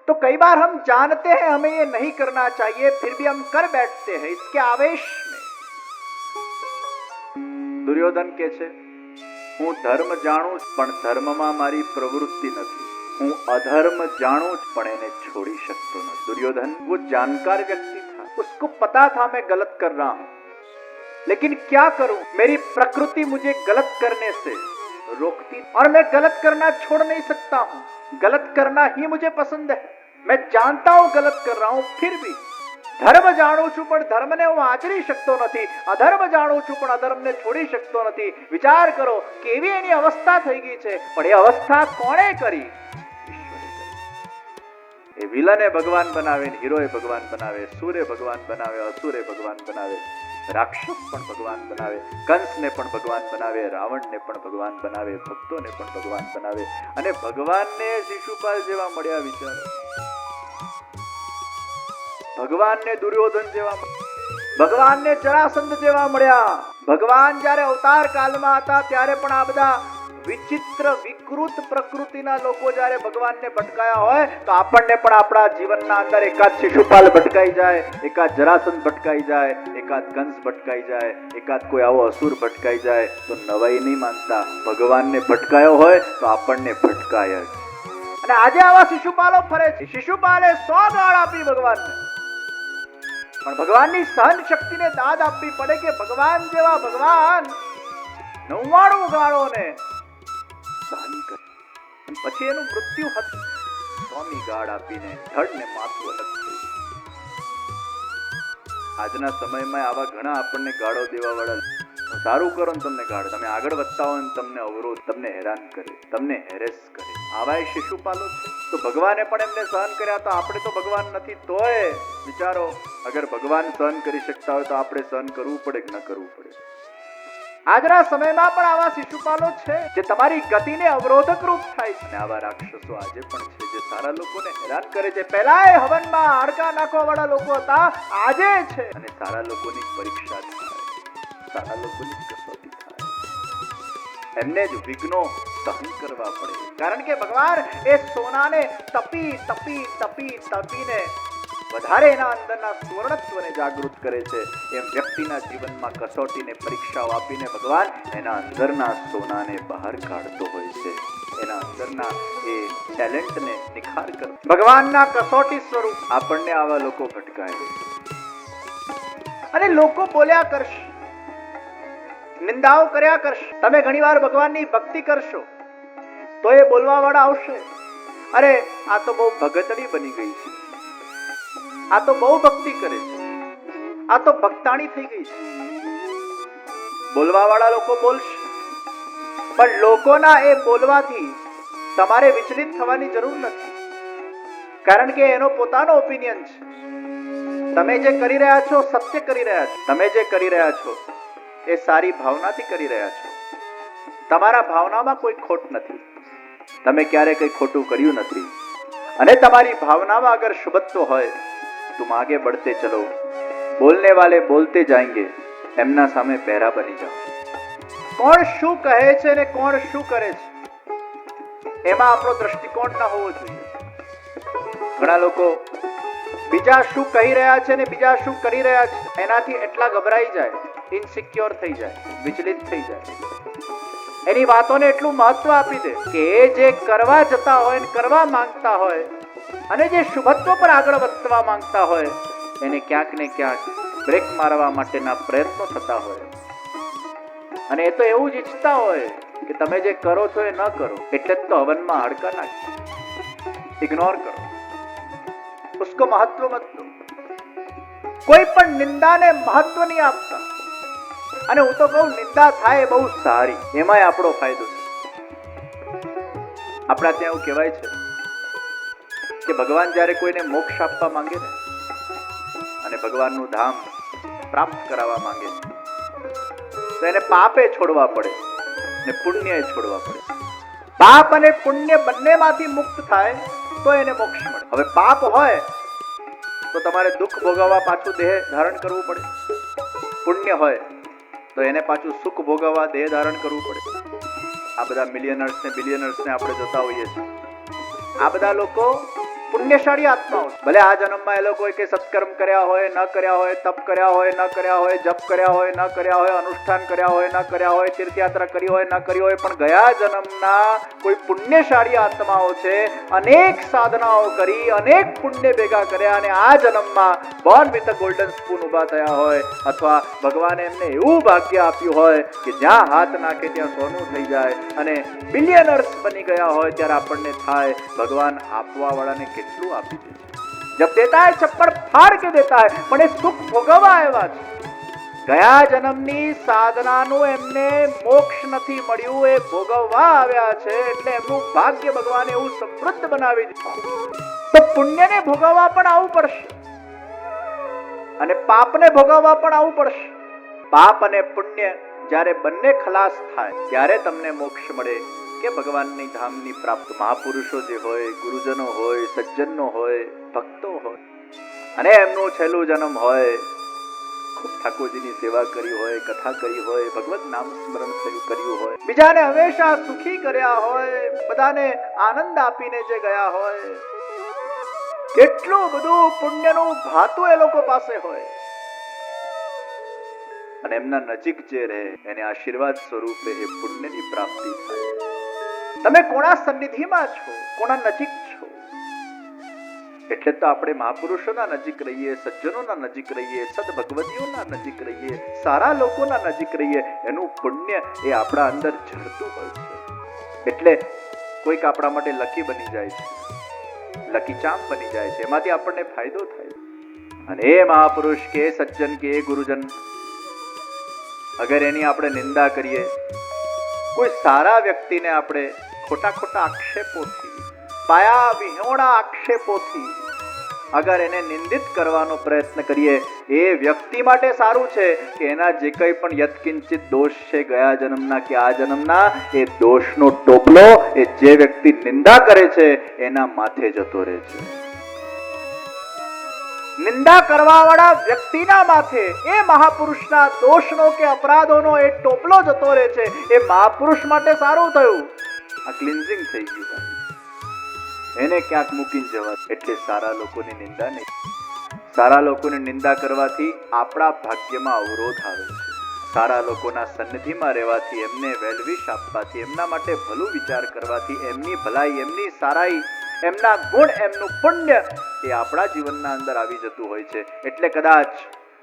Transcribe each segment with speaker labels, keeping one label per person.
Speaker 1: तो कई बार हम जानते हैं हमें ये नहीं करना चाहिए, फिर भी हम कर बैठते हैं इसके आवेश में। दुर्योधन के छे હું ધર્મ જાણું પણ ધર્મમાં મારી પ્રવૃત્તિ નથી, હું અધર્મ જાણું પણ એને छोड़ी सकता नहीं। दुर्योधन वो जानकार व्यक्ति था, उसको पता था मैं गलत कर रहा हूं, लेकिन क्या करूं, मेरी प्रकृति मुझे गलत करने से रोकती और मैं गलत करना छोड़ नहीं सकता हूं। गलत करना ही मुझे पसंद है, मैं जानता हूं गलत कर रहा हूं, फिर भी ધર્મ જાણું છું પણ ધર્મને હું આચરી શકતો નથી, અધર્મ જાણું છું પણ અધર્મને છોડી શકતો નથી। વિચાર કરો કેવી એની અવસ્થા થઈ ગઈ છે, પણ એ અવસ્થા કોણે કરી? ઈશ્વરે કરી। એ વિલને ભગવાન બનાવે, હીરોએ ભગવાન બનાવે, સૂરે ભગવાન બનાવે, અસુરે ભગવાન બનાવે, રાક્ષસ પણ ભગવાન બનાવે, કંસને પણ ભગવાન બનાવે, રાવણને પણ ભગવાન બનાવે, ભક્તોને પણ ભગવાન બનાવે, અને ભગવાનને શિશુપાલ જેવા મળ્યા। વિચારો, ભગવાન ને દુર્યોધન જેવા, ભગવાન ને જરાસંધ જેવા મળ્યા। ભગવાન જ્યારે અવતાર કાળમાં હતા ત્યારે પણ આ બધા વિચિત્ર વિકૃત પ્રકૃતિના લોકો જ્યારે ભગવાનને ભટકાયા હોય તો આપણને પણ આપણા જીવનના અંદર એકાદ શિશુપાલ ભટકાઈ જાય, એકાદ જરાસંધ ભટકાઈ જાય, એકાદ કંસ ભટકાઈ જાય, એકાદ કોઈ આવો અસુર ભટકાઈ જાય તો નવાઈ નહીં માનતા। ભગવાનને ભટકાયો હોય તો આપણને ભટકાય જ। અને આજે આવા શિશુપાલો ફરે છે। શિશુપાલે 100 ગાળ આપી ભગવાનને, પણ ભગવાનની સહન શક્તિને દાદ આપવી પડે કે ભગવાન જેવા ભગવાન 99 ગાળોને સહન કરે, પછી એનું મૃત્યુ હતું। 100મી ગાળ આપીને ધડને માથું અલગ થયું। આજના સમયમાં આવા ઘણા આપણને ગાળો દેવા વાળા, સારું કરો ને તમને ગાળ, તમે આગળ વધતા હોય ને તમને અવરોધ, તમને હેરાન કરે, તમને હેરેસ કરે, આવા શિશુપાલો છે। તો ભગવાને પણ એમને સહન કર્યા, તો આપણે તો ભગવાન નથી તોય વિચારો, અગર ભગવાન સહન કરી શકતા હોય તો આપણે સહન કરવું પડે કે ન કરવું પડે? આજના સમયમાં પણ આવા શિશુપાલો છે જે તમારી ગતિને અવરોધક રૂપ થાય છે, અને આવા રાક્ષસો આજે પણ છે જે સારા લોકોને હેરાન કરે છે। પહેલાય હવનમાં હાડકા નાખવા વાળા લોકો હતા, આજે છે, અને સારા લોકોની પરીક્ષા થાય, સારા લોકોની કસોટી થાય, એમને જ વિઘ્નો સહન કરવા પડે, કારણ કે ભગવાન એ સોનાને તપી તપી તપી તપીને વધારે એના અંદરના સુવર્ણત્વને જાગૃત કરે છે, એમ વ્યક્તિના જીવનમાં કસોટીને પરીક્ષાઓ આપીને ભગવાન એના અંદરના સોનાને બહાર કાઢતો હોય છે, એના અંદરના એ ટેલેન્ટને નિખાર કરે। ભગવાનના કસોટી સ્વરૂપ આપણને આવા લોકો ભટકાય અને લોકો બોલ્યા કરશે, નિંદાઓ કર્યા કરશે। તમે ઘણીવાર ભગવાનની ભક્તિ કરશો તો એ બોલવા વાળા આવશે, અરે આ તો બહુ ભગતડી બની ગઈ છે, આ તો બહુ ભક્તિ કરે છે, આ તો ભક્તાણી થઈ ગઈ છે। બોલવા વાળા લોકો બોલશે, પણ લોકોના એ બોલવાથી તમારે વિચલિત થવાની જરૂર નથી, કારણ કે એનો પોતાનો ઓપિનિયન છે। તમે જે કરી રહ્યા છો સત્ય કરી રહ્યા છો, તમે જે કરી રહ્યા છો એ સારી ભાવનાથી કરી રહ્યા છો, તમારા ભાવનામાં કોઈ ખોટ નથી, તમે ક્યારે કંઈ ખોટું કર્યું નથી, અને તમારી ભાવનામાં અગર શુભત્વ હોય तुम आगे बढ़ते चलो, बोलने वाले बोलते जाएंगे, एमना सामे पहरा बनी जाओ। कोण शू कहे छे ने कोण शू करे छे एमा आपणो दृष्टिकोण न होवो जोईए। घणा लोको बीजा शू कही रह्या छे ने बीजा शू करी रह्या छे एनाथी एटला गभराई जाय, इनसिक्योर थई जाय, विचलित थई जाय, एनी वातोने एटલું મહત્વ આપી દે કે એ જે કરવા જતા હોય ને કરવા માંગતા હોય અને જે શુભત્વ પર આગળ વધવા માંગતા હોય એને ક્યાંક ને ક્યાંક બ્રેક મારવા માટેના પ્રયત્નો થતા હોય, અને એ તો એવું જ ઈચ્છતા હોય કે તમે જે કરો છો એ ન કરો, એટલે તો હવનમાં હાડકા નાખી, ઇગ્નોર કરો, उसको महत्व मत दो। કોઈ પણ નિંદાને મહત્વ નહીં આપતા, અને હું તો કહું નિંદા થાય બહુ સારી, એમાંય આપણો ફાયદો છે। આપણા ત્યાં એવું કહેવાય છે કે ભગવાન જ્યારે કોઈને મોક્ષ આપવા માંગે ને અને ભગવાનનું ધામ પ્રાપ્ત કરાવવા માંગે તો એને પાપે છોડવા પડે ને પુણ્યએ છોડવા પડે। પાપ અને પુણ્ય બંનેમાંથી મુક્ત થાય તો એને મોક્ષ મળે। હવે પાપ હોય તો તમારે દુઃખ ભોગવવા પાછું દેહ ધારણ કરવું પડે, પુણ્ય હોય તો એને પાછું સુખ ભોગવવા દેહ ધારણ કરવું પડે। આ બધા મિલિયનર્સ ને બિલિયનર્સ ને આપણે જોતા હોઈએ છીએ, આ બધા લોકો પુણ્યશાળી આત્માઓ. ભલે આ જન્મમાં એ લોકોએ કે સત્કર્મ કર્યા હોય, ન કર્યા હોય, તપ કર્યા હોય, ન કર્યા હોય, જપ કર્યા હોય, ન કર્યા હોય, અનુષ્ઠાન કર્યા હોય, ન કર્યા હોય, તીર્થયાત્રા કરી હોય, ન કરી હોય, પણ ગયા જન્મના કોઈ પુણ્યશાળી આત્માઓ છે. અનેક સાધનાઓ કરી, અનેક પુણ્ય ભેગા કર્યા અને આ જન્મમાં Born with a golden spoon ઊભા થયા હોય, અથવા ભગવાને એમને એવું ભાગ્ય આપ્યું હોય કે જ્યાં હાથ નાખે ત્યાં સોનું થઈ જાય અને બિલિયનર્સ બની ગયા હોય, ત્યારે આપણને થાય ભગવાન આપવા વાળાને કેટલું આપી દે છે. જબ દેતા હૈ ચપ્પડ ફાડ કે દેતા હૈ, પણ એ સુખ ભોગવવા આવ્યા છે. ગયા જન્મની સાધનાનું એમને મોક્ષ નથી મળ્યું, એ ભોગવવા આવ્યા છે. એટલે એમનું ભાગ્ય ભગવાને એવું સમૃદ્ધ બનાવી દીધું. તો પુણ્યને ભોગવવા પણ આવવું પડશે અને પાપને ભોગવવા પણ આવવું પડશે. પાપ અને પુણ્ય જ્યારે બંને ખલાસ થાય ત્યારે તમને મોક્ષ મળે કે ભગવાનની ધામની પ્રાપ્ત. મહાપુરુષો જે હોય, ગુરુજનો હોય, સજ્જનો હોય, ભક્તો હોય અને એમનું છેલ્લું જન્મ હોય, ખૂબ ઠાકોરજીની સેવા કરી હોય, કથા કરી હોય, ભગવત નામ સ્મરણ કર્યું હોય, બીજાને હંમેશા સુખી કર્યા હોય, બધાને આનંદ આપીને જે ગયા હોય, કેટલું બધું પુણ્યનું ભાતું એ લોકો પાસે હોય અને એમના નજીક જે રહે એને આશીર્વાદ સ્વરૂપે એ પુણ્યની પ્રાપ્તિ થાય. તમે કોના સન્નિધિમાં છો, કોના નજીક છો? એટલે તો આપણે મહાપુરુષોના નજીક રહીએ, સજ્જનોના નજીક રહીએ, સદભગવતીઓના નજીક રહીએ, સારા લોકોના નજીક રહીએ. એનું પુણ્ય એ આપણા અંદર ઝરતું હોય છે. એટલે કોઈક આપણા માટે લકી બની જાય છે, લકી ચામ બની જાય છે, એમાંથી આપણને ફાયદો થાય. અને એ મહાપુરુષ કે સજ્જન કે ગુરુજન, અગર એની આપણે નિંદા કરીએ, કોઈ સારા વ્યક્તિને આપણે ખોટા ખોટા આક્ષેપોથી, પાયા વિહોણા આક્ષેપોથી અગર એને નિંદિત કરવાનો પ્રયત્ન કરીએ, એ વ્યક્તિ માટે સારું છે કે એના જે કંઈ પણ યત્કિંચિત દોષ છે ગયા જન્મના કે આ જન્મના, એ દોષનો ટોપલો એ જે વ્યક્તિ નિંદા કરે છે એના માથે જતો રહે છે. નિંદા કરવા વાળા વ્યક્તિના માથે એ મહાપુરુષના દોષનો કે અપરાધોનો એ ટોપલો જતો રહે છે. એ મહાપુરુષ માટે સારું થયું, આ ક્લિન્ઝિંગ થઈ ગયું. એને ક્યાંક મૂકીને જવા. એટલે સારા લોકોની નિંદા નહીં. સારા લોકોની નિંદા કરવાથી આપણા ભાગ્યમાં અવરોધ આવે છે. સારા લોકોના સન્નિધિમાં રહેવાથી, એમને વેલવિશ આપવાથી, એમના માટે ભલું વિચાર કરવાથી, એમની ભલાઈ, એમની સારાઈ, એમના ગુણ, એમનું પુણ્ય એ આપણા જીવનના અંદર આવી જતું હોય છે. એટલે કદાચ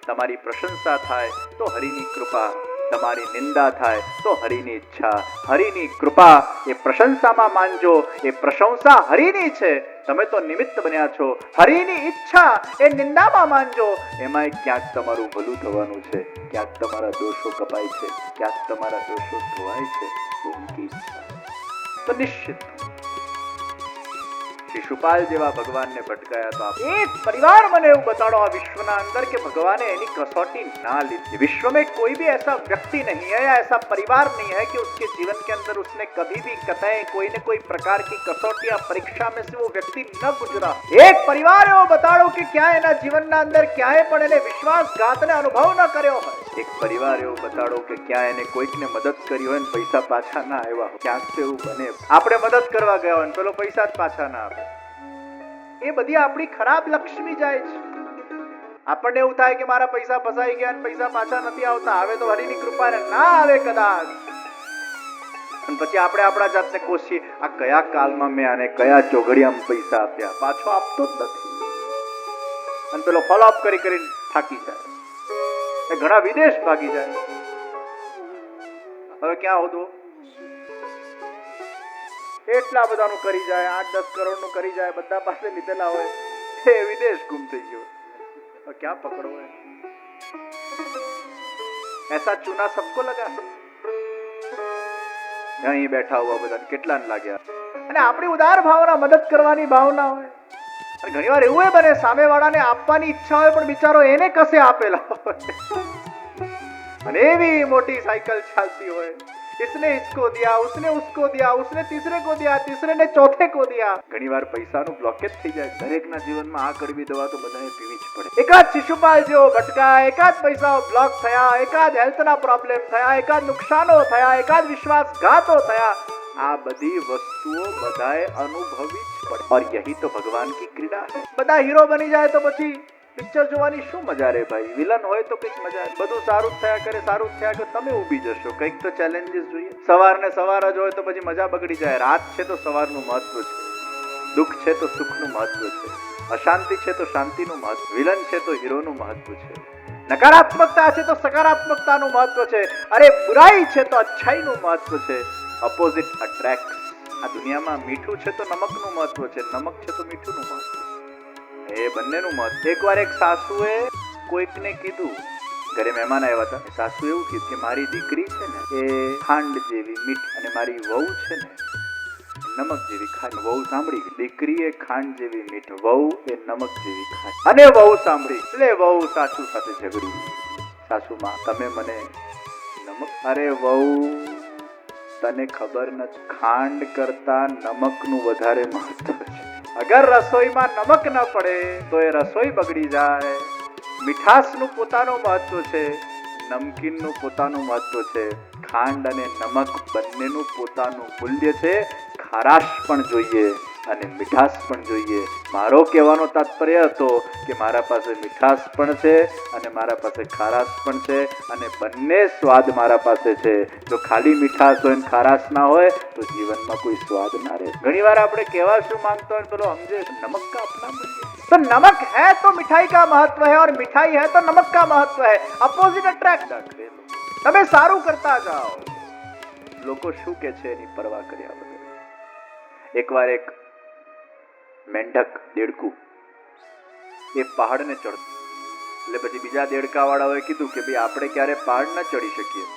Speaker 1: તમારી પ્રશંસા થાય તો હરિની કૃપા, તમારી નિંદા થાય તો હરિની ઈચ્છા. હરિની કૃપા એ પ્રશંસામાં માનજો, એ પ્રશંસા હરિની છે, તમે તો નિમિત્ત બન્યા છો. હરિની ઈચ્છા એ નિંદામાં માનજો, એમાંય ક્યાંક તમારું ભલું થવાનું છે, ક્યાંક તમારા દોષો કપાય છે, ક્યાંક તમારા દોષો ધોવાય છે. ઉનકી ઈચ્છા તો નિશ્ચિત શિશુપાલ જેવા ભગવાનને ભટકાયા તો એક પરિવાર મને એવું બતાડો આ વિશ્વના અંદર કે ભગવાને એની कसौटी ना ली. विश्व में कोई भी ऐसा व्यक्ति नहीं है या ऐसा परिवार नहीं है कि उसके जीवन के अंदर उसने कभी भी कतई कोई न कोई प्रकार की कसौटी या परीक्षा में से वो व्यक्ति न गुजरा. एक परिवार એવો બતાડો કે ક્યાં એના જીવનના અંદર ક્યાંય પણ એને વિશ્વાસઘાતને અનુભવ ન કર્યો હોય. એક પરિવાર એવો બતાડો કે ક્યાં એને કોઈકને મદદ કરી હોય ને પૈસા પાછા ના આવ્યા હોય. ક્યાંક તો એવું બને આપણે મદદ કરવા ગયા હોય ને પેલો પૈસા જ પાછા ના આપે. એ બધી આપણી ખરાબ લક્ષ્મી જાય છે. આપણને એવું થાય કે મારા પૈસા ફસાઈ ગયા અને પૈસા પાછા નથી આવતા, હવે તો હરિની કૃપા ના આવે કદાચ. અને પછી આપણે આપણા જાતને કોશીએ, આ કયા કાલમાં મેં આને કયા ચોઘડિયામાં પૈસા આપ્યા, પાછો આપતો જ નથી. અને પેલો ફોલોઅપ કરી કરીને થાકી જાય, એ ઘણા વિદેશ ભાગી જાય. હવે ક્યાં હોતું? એટલા બધાનું કરી જાય, 8-10 કરોડનું કરી જાય, બધા પાસે લીધેલા હોય, એ વિદેશ ગુમ થઈ ગયો. ક્યાં પકડો है? ऐसा चूना सबको लगा. અહીં બેઠા હુआ બધાને કેટલાને લાગ્યા. અને આપણી ઉદાર ભાવના, મદદ કરવાની ભાવના હોય. અને ઘણીવાર એવું બને સામેવાળાને આપવાની ઈચ્છા હોય પણ બિચારો એને કસે આપેલા હોય. અને એવી મોટી સાયકલ ચાલતી હોય, इसने इसको दिया, उसने उसको दिया, उसने तीसरे को दिया, तीसरे ने चौथे को दिया. ઘણીવાર પૈસાનું બ્લોકેજ થઈ જાય. દરેકના જીવનમાં આ કડવી દવા તો બધાને પીવી જ પડે. એકાદ શિશુપાલ જેવો ભટકાયા, એકાદ પૈસાઓ બ્લોક થયા, એકાદ હેલ્થના પ્રોબ્લેમ થયા, એકાદ નુકસાનો થયા, એકાદ વિશ્વાસઘાતો થયા. આ બધી વસ્તુઓ બધાએ અનુભવી છે. પડે और यही तो भगवान की क्रीड़ा है। બધા હીરો બની જાય તો પછી પિક્ચર જોવાની શું મજા રે ભાઈ? વિલન હોય તો કઈક મજા, બધું સારું જ થયા કરે, સારું જ થયા કરે, તમે ઊભી જશો. કઈક તો ચેલેન્જીસ જોઈએ. સવાર ને સવાર જ હોય તો પછી મજા બગડી જાય. રાત છે તો સવારનું મહત્વ છે, દુઃખ છે તો સુખનું મહત્વ છે, અશાંતિ છે તો શાંતિનું મહત્વ, વિલન છે તો હીરોનું મહત્વ છે, નકારાત્મકતા છે તો સકારાત્મકતાનું મહત્વ છે, અરે બુરાઈ છે તો અચ્છાઈનું મહત્વ છે. Opposite attract. આ દુનિયામાં મીઠું છે તો નમકનું મહત્વ છે, નમક છે તો મીઠુંનું મહત્વ છે. એ બંનેનું મહત્વ. એકવાર એક સાસુએ કોઈકને કીધું, ઘરે મહેમાન આવ્યા હતા, સાસુ એવું કીધું કે મારી દીકરી છે ને એ ખાંડ જેવી મીઠ અને મારી વહુ છે ને નમક જેવી ખાંડ. વહુ સાંભળી, દીકરી એ ખાંડ જેવી મીઠ, વહુ એ નમક જેવી ખાંડ. અને વહુ સાંભળી એટલે વહુ સાસુ સાથે ઝઘડી. સાસુમાં તમે મને નમક, અરે વહુ તને ખબર નથી, ખાંડ કરતા નમકનું વધારે મહત્વ છે. અગર રસોઈમાં નમક ન પડે તો એ રસોઈ બગડી જાય. મીઠાશનું પોતાનું મહત્વ છે, નમકીનનું પોતાનું મહત્વ છે, ખાંડ અને નમક બંનેનું પોતાનું મૂલ્ય છે. ખારાશ પણ જોઈએ અને મીઠાશ પણ જોઈએ. મારો કહેવાનો તાત્પર્ય હતો કે મારા પાસે મીઠાશ પણ છે અને મારા પાસે ખારાશ પણ છે અને બંને સ્વાદ મારા પાસે છે. જો ખાલી મીઠાશ હોય ને ખારાશ ના હોય તો જીવનમાં કોઈ સ્વાદ ના રહે. ઘણીવાર આપણે કહેવા શું માંગતો હોય પેલો સમજે નમક કા અપના મૂલ્ય. तो नमक है तो मिठाई का महत्व है और मिठाई है तो नमक का महत्व है. Opposite attract. તમે સારું કરતા જાઓ, લોકો શું કે છે એની પરવા કર્યા વગર. એકવાર એક મેંઢક દેડકું એ પહાડને ચડતું, એટલે પછી બીજા દેડકા વાળાઓએ કીધું કે ભાઈ આપણે ક્યારે પહાડ ન ચડી શકીએ,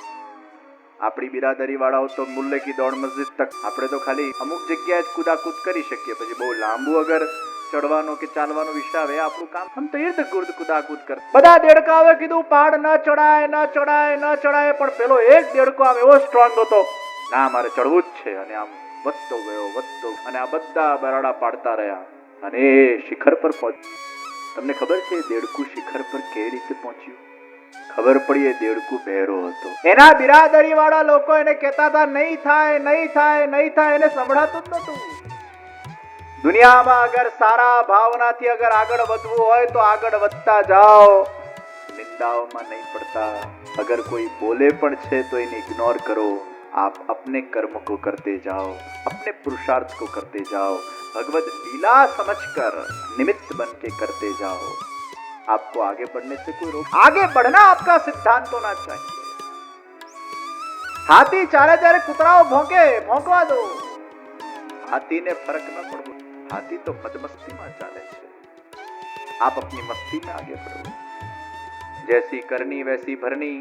Speaker 1: આપણી બિરાદરી વાળાઓ તો મુલ્લે કી દોડ મસ્જિદ તક, આપણે તો ખાલી અમુક જગ્યાએ જ કુદાકૂદ કરી શકીએ, પછી બહુ લાંબુ અગર ચડવાનો કે ચાલવાનો વિષય આવે આપણું કામ, હમ તો ઈર્દ ગુર્દ કુદાકૂદ કર. બધા દેડકાઓએ કીધું પહાડ ન ચડાય ન ચડાય ન ચડાય, પણ પેલો એક દેડકો આમ એવો સ્ટ્રોંગ હતો, ના મારે ચડવું જ છે. અને આમ વધતો ગયો વધતો, અને આ બધા બરાડા પાડતા રહ્યા અને એ શિખર પર પહોંચ્યું. તમને ખબર છે દેડકું શિખર પર કેવી રીતે પહોંચ્યું? ખબર પડી એ દેડકું બહેરો હતો. એના બિરાદરી વાળા લોકો એને કહેતા હતા નહીં થાય નહીં થાય નહીં થાય, એને સંભળાતું જ નતું. દુનિયામાં અગર સારા ભાવનાથી અગર આગળ વધવું હોય તો આગળ વધતા જાઓ, નિંદાઓમાં નહીં પડતા. અગર કોઈ બોલે પણ છે તો એને ઇગ્નોર કરો. आप अपने कर्म को करते जाओ, अपने पुरुषार्थ को करते जाओ, भगवत लीला समझकर निमित्त बन के करते जाओ. आपको आगे बढ़ने से कोई रोक, आगे बढ़ना आपका सिद्धांत होना चाहिए. हाथी चाले ત્યારે કૂતરાઓ ભોંકે, ભોંકવા દો. હાથીને ફરક ન પડવો, હાથી તો મદમસ્તીમાં ચાલે છે. आप अपनी मस्ती में आगे बढ़ो. जैसी करनी वैसी भरनी,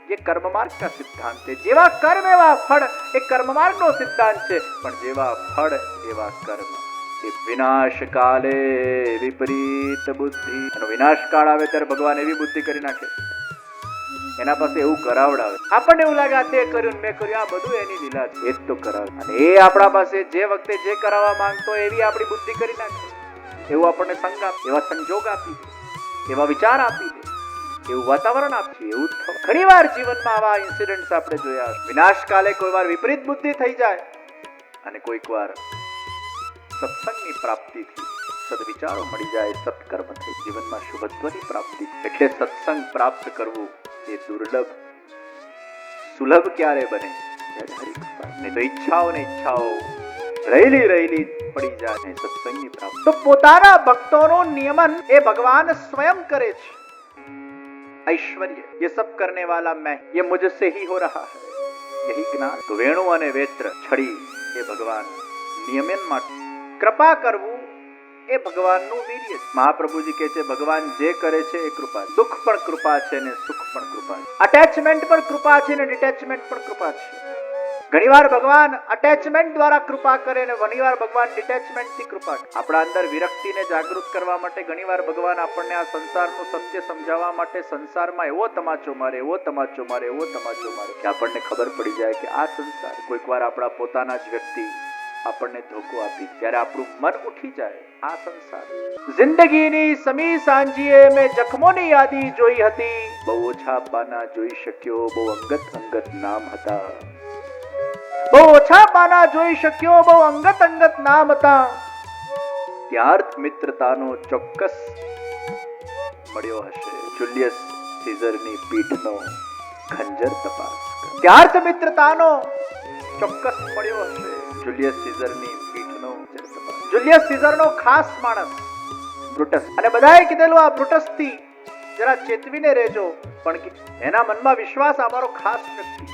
Speaker 1: ये कर्म मार्ग का सिद्धांत है. જેવા કર્મ એવા ફળ, એ કર્મ માર્ગ નો સિદ્ધાંત છે. પણ જેવા ફળ એવા કર્મ. એ વિનાશ કાલે વિપરીત બુદ્ધિ. એનો વિનાશ કાળ આવે ત્યારે ભગવાન એવી બુદ્ધિ કરી નાખે, એના પાસે એવું કરાવડાવે. આપણને એવું લાગે આ તે કર્યું મેં કર્યું, આ બધું એની લીલા છે, એ જ તો કરાવે. અને એ આપણા પાસે જે વખતે જે કરાવવા માંગતો એવી આપણી બુદ્ધિ કરી નાખે. એવું આપણને સંગ આપે, એવા સંજોગ આપી દે, એવા વિચાર આપી દે, એવું વાતાવરણ આપશે. એવું ઘણી વાર જીવનમાં આવા ઇન્સિડન્ટ્સ આપણે જોયા. વિનાશ કાલે કોઈ વાર વિપરીત બુદ્ધિ થઈ જાય અને કોઈક વાર સત્સંગની પ્રાપ્તિથી સદવિચારો મળી જાય, સત્કર્મ થઈ જીવનમાં શુભત્વની પ્રાપ્તિ. એટલે સત્સંગ પ્રાપ્ત કરવું એ દુર્લભ. સુલભ ક્યારે બને? નહીં તો ઈચ્છાઓ ને ઈચ્છાઓ રહેલી રહેલી પડી જાય સત્સંગની પ્રાપ્તિ. તો પોતાના ભક્તોનું નિયમન એ ભગવાન સ્વયં કરે છે. ऐश्वर्य ये सब करने वाला मैं, ये मुझसे ही हो रहा है, यही ज्ञान. तो वेणु અને વેત્ર છડી એ ભગવાન નિયમન માટે. કૃપા કરવું એ ભગવાનનું વીર્ય. મહાપ્રભુજી કહે છે ભગવાન જે કરે છે એ કૃપા. દુઃખ પણ કૃપા છે ને સુખ પણ કૃપા છે. અટેચમેન્ટ પણ કૃપા છે ને ડિટેચમેન્ટ પણ કૃપા છે. ઘણીવાર ભગવાન અટેચમેન્ટ દ્વારા કૃપા કરે અને ઘણીવાર ભગવાન ડિટેચમેન્ટથી કૃપા કરે. આપણા અંદર વિરક્તિને જાગૃત કરવા માટે ઘણીવાર ભગવાન આપણને આ સંસારનું સત્ય સમજાવવા માટે સંસારમાં એવો તમાચો મારે, એવો તમાચો મારે, એવો તમાચો મારે કે આપણને ખબર પડી જાય કે આ સંસાર, કોઈક વાર આપણા પોતાના જ વ્યક્તિ આપણને ધોકો આપી, ત્યારે આપણું મન ઉઠી જાય. આ સંસાર જિંદગીની સમી સાંજીએ મેં જખમોની યાદી જોઈ હતી, બહુ ઓછા પાના જોઈ શક્યો, બહુ અંગત અંગત નામ હતા. બહુ ઓછા પાના જોઈ શક્યો, બહુ અંગત અંગત નામ હતા. ત્યાર્થ મિત્રતાનો ચોક્કસ મળ્યો હશે. જુલિયસ સીઝરની પીઠનો ખંજર તપાસ કર. ત્યાર્થ મિત્રતાનો ચોક્કસ મળ્યો હશે. જુલિયસ સીઝરની પીઠનો ખંજર તપાસ. જુલિયસ સીઝરનો ખાસ માણસ બ્રુટસ, અને બધાએ કીધેલું આ બ્રુટસ થી જરા ચેતવીને રહેજો, પણ એના મનમાં વિશ્વાસ અમારો ખાસ વ્યક્તિ,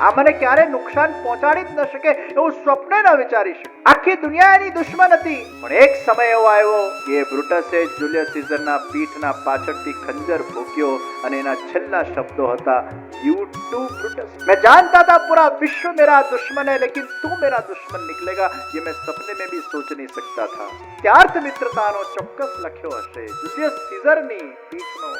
Speaker 1: આ મને ક્યારે નુકસાન પહોંચાડી જ ન શકે એવું સ્વપ્ને ન વિચારી શકે. આખી દુનિયા એની દુશ્મન હતી, પણ એક સમય એવો આવ્યો કે બ્રુટસે જુલિયસ સીઝરના પીઠના પાછળથી ખંજર ફૂંક્યો અને એના છેલ્લા શબ્દો હતા, યુ ટુ બ્રુટસ, मैं जानता था पूरा विश्व मेरा दुश्मन है, लेकिन तू मेरा दुश्मन निकलेगा ये मैं सपने में भी सोच नहीं सकता था. ત્યાર્થ મિત્રતાનો ચોક્કસ લખ્યો હશે. જુલિયસ સીઝરની પીઠનો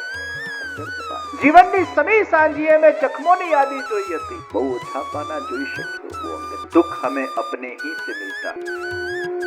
Speaker 1: જીવનની સમી સાંજીએ મેં જખમોની યાદી જોઈ હતી, બહુ ઓછા પાના જોઈ શક્યો. દુઃખ હમે અપને હી સે મિલતા,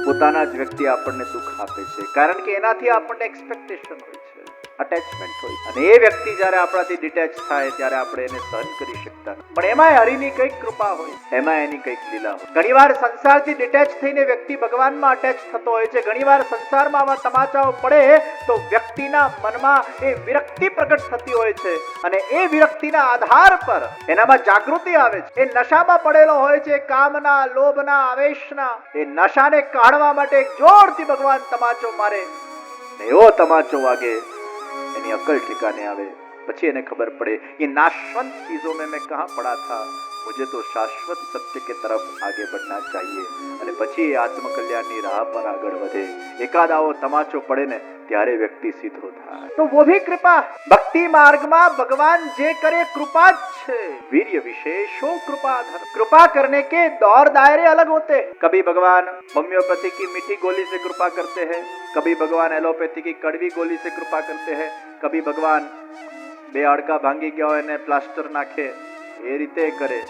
Speaker 1: પોતાના જ વ્યક્તિ આપણને દુઃખ આપે છે, કારણ કે એનાથી આપણને એક્સપેક્ટેશન હોય છે, અટેચમેન્ટ હોય, અને એ વ્યક્તિ જ્યારે આપણાથી ડિટેચ થાય ત્યારે આપણે એને સહન કરી શકતા નથી. પણ એમાં હરિની કઈક કૃપા હોય, એમાં એની કઈક લીલા હોય. ઘણીવાર સંસારથી ડિટેચ થઈને વ્યક્તિ ભગવાનમાં અટેચ થતો હોય છે. ઘણીવાર સંસારમાં આવા તમાચાઓ પડે તો વ્યક્તિના મનમાં એ વિરક્તિ પ્રગટ થતી હોય છે, અને એ વિરક્તિના આધાર પર એનામાં જાગૃતિ આવે છે. એ નશામાં પડેલો હોય છે, કામના, લોભના, આવેશના. એ નશાને કાઢવા માટે જોરથી ભગવાન તમાચો મારે, એવો તમાચો વાગે, એની અકલ ઠिकाने આવે, પછી એને ખબર પડે ये नाशवंत चीजों में मैं कहाँ पड़ा था, मुझे तो शाश्वत सत्य के तरफ आगे बढ़ना चाहिए. અને પછી આત્મકલ્યાણની રાહ પર આગળ વધે. એકાદ આવો તમાચો પડે ને ત્યારે વ્યક્તિ સીધો થાય. તો वो भी कृपा. भक्ति मार्गમાં भगवान જે કરે કૃપા જ છે. वीर्य विशेषो कृपा धर्म. कृपा करने के दौर दायरे अलग होते हैं. कभी भगवान होम्योपैथी की मीठी गोली से कृपा करते हैं, कभी भगवान एलोपैथी की कड़वी गोली से कृपा करते हैं, कभी भगवान બે હાડકા ભાંગી ગયા હોય ને પ્લાસ્ટર નાખે એ રીતે કરે.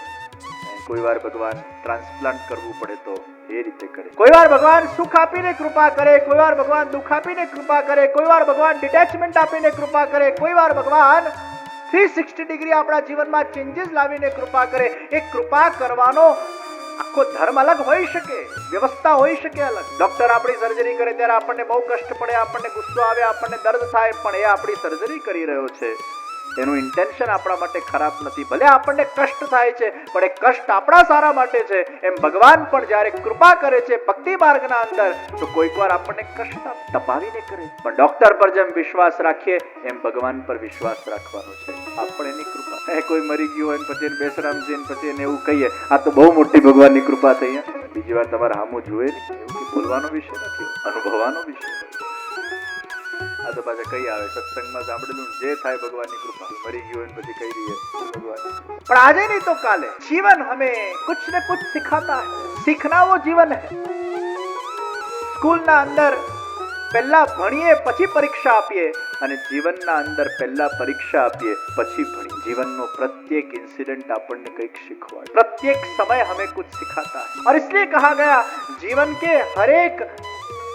Speaker 1: કોઈ વાર ભગવાન ટ્રાન્સપ્લાન્ટ કરવું પડે તો એ રીતે કરે. કોઈ વાર ભગવાન સુખ આપીને કૃપા કરે, કોઈ વાર ભગવાન દુઃખ આપીને કૃપા કરે, કોઈ વાર ભગવાન ડિટેચમેન્ટ આપીને કૃપા કરે, કોઈ વાર ભગવાન 360 ડિગ્રી આપણા જીવનમાં ચેન્જીસ લાવીને કૃપા કરે. એ કૃપા કરવાનો આખો ધર્મ અલગ હોઈ શકે, વ્યવસ્થા હોઈ શકે અલગ. ડોક્ટર આપણી સર્જરી કરે ત્યારે આપણને બહુ કષ્ટ પડે, આપણને ગુસ્સો આવે, આપણને દર્દ થાય, પણ એ આપણી સર્જરી કરી રહ્યો છે, એનું ઇન્ટેન્શન આપણા માટે ખરાબ નથી. ભલે આપણને કષ્ટ થાય છે, પણ એ કષ્ટ આપણા સારા માટે છે. એમ ભગવાન પણ જ્યારે કૃપા કરે છે ભક્તિ માર્ગના અંદર, તો કોઈક વાર આપણને કષ્ટ તપાવીને કરે. પણ ડોક્ટર પર જેમ વિશ્વાસ રાખીએ એમ ભગવાન પર વિશ્વાસ રાખવાનો છે. આપણે એની કૃપા, કોઈ મરી ગયું હોય પછી એને બેસરામજી પછી એને એવું કહીએ આ તો બહુ મોટી ભગવાનની કૃપા થઈ, બીજી વાર તમારે સામું જુએ નહીં, એવું બોલવાનો વિષય નથી, અનુભવવાનો વિષય. આ તો પાછા કઈ આવે સત્સંગમાં સાંભળેલું, જે થાય ભગવાનની કૃપા. મરી ગયું હોય પછી કહી દઈએ ભગવાન. પણ આજે નહીં તો કાલે જીવન હમે कुछ न कुछ सिखाता है. सीखना वो जीवन है. સ્કૂલના અંદર પહેલા ભણીએ પછી પરીક્ષા આપીએ, અને જીવનના અંદર પહેલા પરીક્ષા આપીએ પછી ભણીએ. જીવનનો પ્રત્યેક इंसिडेंट આપણને કંઈક શીખવાડે, प्रत्येक समय हमें कुछ सिखाता है. और इसलिए कहा गया जीवन के हर एक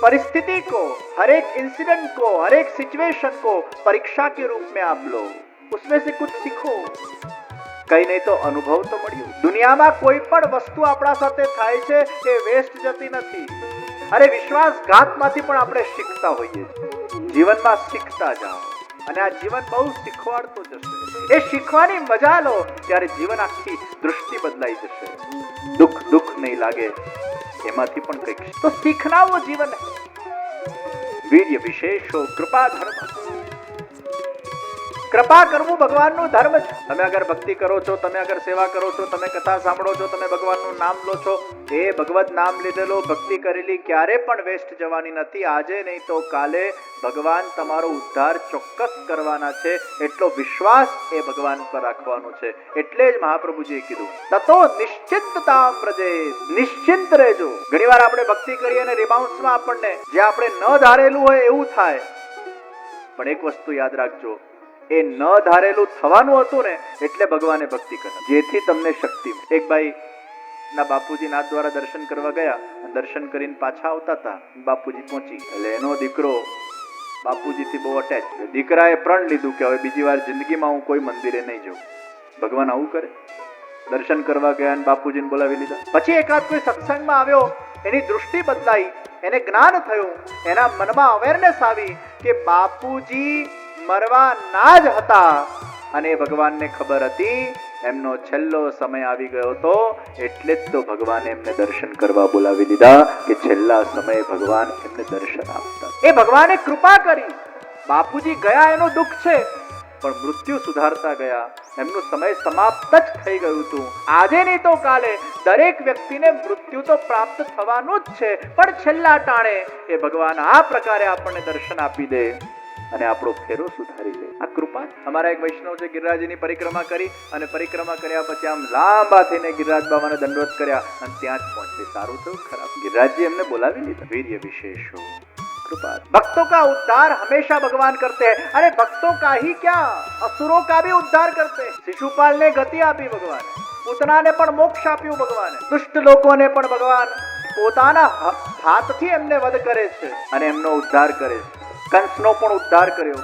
Speaker 1: परिस्थिति को, हर एक इंसिडेंट को, हर एक सिचुएशन को परीक्षा के रूप में आप लो, उसमें से कुछ सीखो. કઈ નહીં તો અનુભવ તો મળ્યો. દુનિયામાં કોઈ પણ વસ્તુ આપણા સાથે થાય છે એ વેસ્ટ જતી નથી. અરે વિશ્વાસઘાતમાંથી પણ આપણે શીખતા હોઈએ છીએ. જીવનમાં શીખતા જાઓ, અને આ જીવન બહુ શીખવાડતો જશે. એ શીખવાની મજા લો ત્યારે જીવન આખી દૃષ્ટિ બદલાઈ જશે. દુઃખ દુઃખ નહીં લાગે, એમાંથી પણ કંઈક તો सीखना वो जीवन है. वीर्य विशेषो कृपा धर्म. કૃપા કરવું ભગવાનનું ધર્મ છે. તમે અગર ભક્તિ કરો છો, તમે અગર સેવા કરો છો, તમે કથા સાંભળો છો, તમે ભગવાનનું નામ લો છો, એ ભગવત નામ લીધેલો, ભક્તિ કરેલી ક્યારે પણ વેસ્ટ જવાની નથી. આજે નહીં તો કાલે ભગવાન તમારો ઉદ્ધાર ચોક્કસ કરવાના છે, એટલો વિશ્વાસ એ ભગવાન પર રાખવાનો છે. એટલે જ મહાપ્રભુજીએ કીધું તતો નિશ્ચિંતતામ વ્રજેત. નિશ્ચિંત રહેજો. ઘણીવાર આપણે ભક્તિ કરીએ અને રિબાઉન્સમાં આપણને જે આપણે ન ધારેલું હોય એવું થાય, પણ એક વસ્તુ યાદ રાખજો, એ ન ધારેલું થવાનું હતું ને એટલે ભગવાને ભક્તિ કરી, જેથી તમને શક્તિ. એક ભાઈ ના બાપુજી નાથ દ્વારા દર્શન કરવા ગયા, દર્શન કરીને પાછા આવતા હતા, બાપુજી પહોંચી, એટલે એનો દીકરો બાપુજીથી બહુ અટેચ. દીકરાએ પ્રણ લીધું કે હવે બીજી વાર જિંદગીમાં હું કોઈ મંદિરે નહીં જાઉં. ભગવાન આવું કરે? દર્શન કરવા ગયા અને બાપુજીને બોલાવી લીધા. પછી એકાદ કોઈ સત્સંગમાં આવ્યો, એની દૃષ્ટિ બદલાઈ, એને જ્ઞાન થયું, એના મનમાં અવેરનેસ આવી કે બાપુજી મરવા ના જ હતા અને ભગવાનને ખબર હતી એમનો છેલ્લો સમય આવી ગયો હતો, એટલે જ તો ભગવાને એમને દર્શન કરવા બોલાવી દીધા કે છેલ્લા સમયે ભગવાન એમને દર્શન આપતા. એ ભગવાને કૃપા કરી. બાપુજી ગયા એનું દુઃખ છે, પણ મૃત્યુ સુધારતા ગયા. એમનો સમય સમાપ્ત જ થઈ ગયું હતું. આજે નહીં તો કાલે દરેક વ્યક્તિને મૃત્યુ તો પ્રાપ્ત થવાનું જ છે, પણ છેલ્લા ટાણે એ ભગવાન આ પ્રકારે આપણને દર્શન આપી દે અને આપણો ફેરો સુધારી દે. આ કૃપા. અમારા એક વૈષ્ણવ છે, ગિરિરાજની પરિક્રમા કરી અને પરિક્રમા કર્યા પછી આમ લાંબા થઈને ગિરિરાજ બાબાને દંડવત કર્યા અને ત્યાં જ પહોંચે. સારું થયું ખરાબ? ગિરિરાજજી એમને બોલાવી લીધા. વીર્ય વિશેષો कृपा. भक्तों का उद्धार हमेशा भगवान करते हैं. अरे भक्तों का ही क्या, असुरों का भी उद्धार करते हैं. शिशुपाल ने गति આપી ભગવાન, પૂતનાને પણ મોક્ષ આપ્યું ભગવાન, દુષ્ટ લોકોને પણ ભગવાન પોતાના હાથથી એમને વધ કરે છે અને એમનો ઉદ્ધાર કરે છે. કંસનો પણ ઉદ્ધાર કર્યો,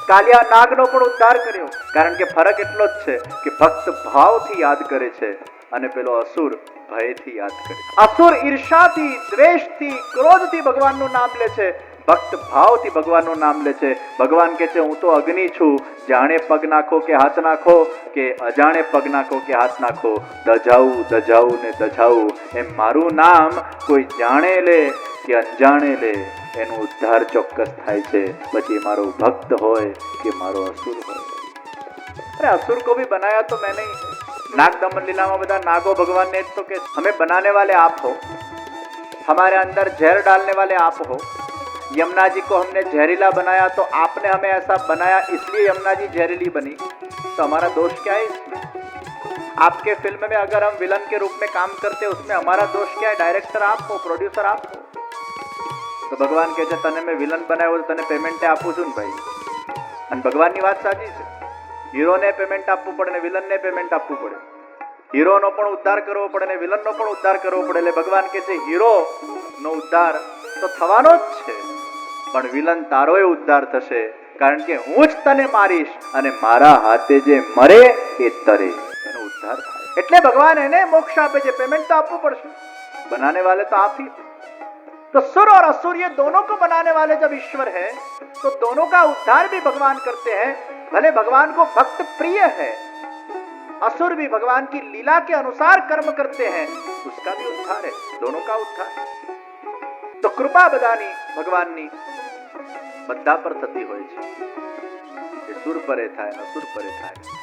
Speaker 1: કાલિયા નાગનો પણ ઉદ્ધાર કર્યો. કારણ કે ફરક એટલો જ છે કે ભક્ત ભાવથી યાદ કરે છે અને પેલો અસુર ભયથી યાદ કરે. અસુર ઈર્ષાથી, દ્વેષથી, ક્રોધથી ભગવાનનું નામ લે છે, ભક્ત ભાવથી ભગવાનનું નામ લે છે. ભગવાન કહે છે હું તો અગ્નિ છું, જાણે પગ નાખો કે હાથ નાખો કે અજાણે પગ નાખો કે હાથ નાખો, દજાવું દજાવું ને દજાવું. એમ મારું નામ કોઈ જાણે લે કે અજાણે લે એનો ઉદ્ધાર ચોક્કસ થાય છે. પછી મારો ભક્ત હોય કે મારો અસુર હોય. अरे असुर को भी बनाया तो मैंने ही. नाग दमन लीला में बता नागो भगवान ने तो के हमें बनाने वाले आप हो, हमारे अंदर जहर डालने वाले आप हो. यमुना जी को हमने जहरीला बनाया तो आपने हमें ऐसा बनाया इसलिए यमुना जी जहरीली बनी. तो हमारा दोष क्या है इसमें? आपके फिल्म में अगर हम विलन के रूप में काम करते उसमें हमारा दोष क्या है? डायरेक्टर आप हो, प्रोड्यूसर आप हो. तो भगवान કહે છે તને મેં વિલન બનાવ્યો તને પેમેન્ટ આપું છું ને ભાઈ. અને ભગવાનની વાત સાચી છે. હીરોને પેમેન્ટ આપવું પડે ને વિલનને પેમેન્ટ આપવું પડે. હીરોનો પણ ઉદ્ધાર કરવો પડે ને વિલનનો પણ ઉદ્ધાર કરવો પડે. એટલે ભગવાન કહે છે હીરોનો ઉદ્ધાર તો થવાનો જ છે, પણ વિલન તારોય ઉદ્ધાર થશે, કારણ કે હું જ તને મારીશ અને મારા હાથે જે મરે એ તરે, એનો ઉદ્ધાર થાય. એટલે ભગવાન એને મોક્ષ આપે છે. પેમેન્ટ તો આપવું પડશે, બનાने वाले तो आप ही. तो सुर और असुर ये दोनों को बनाने वाले जब ईश्वर है तो दोनों का उद्धार भी भगवान करते हैं. भले भगवान को भक्त प्रिय है, असुर भी भगवान की लीला के अनुसार कर्म करते हैं, उसका भी उद्धार है, दोनों का उद्धार. तो कृपा બધાની ભગવાનની બધા પર થતી હોય છે. એ સુર પરે થાય, અસુર પરે થાય.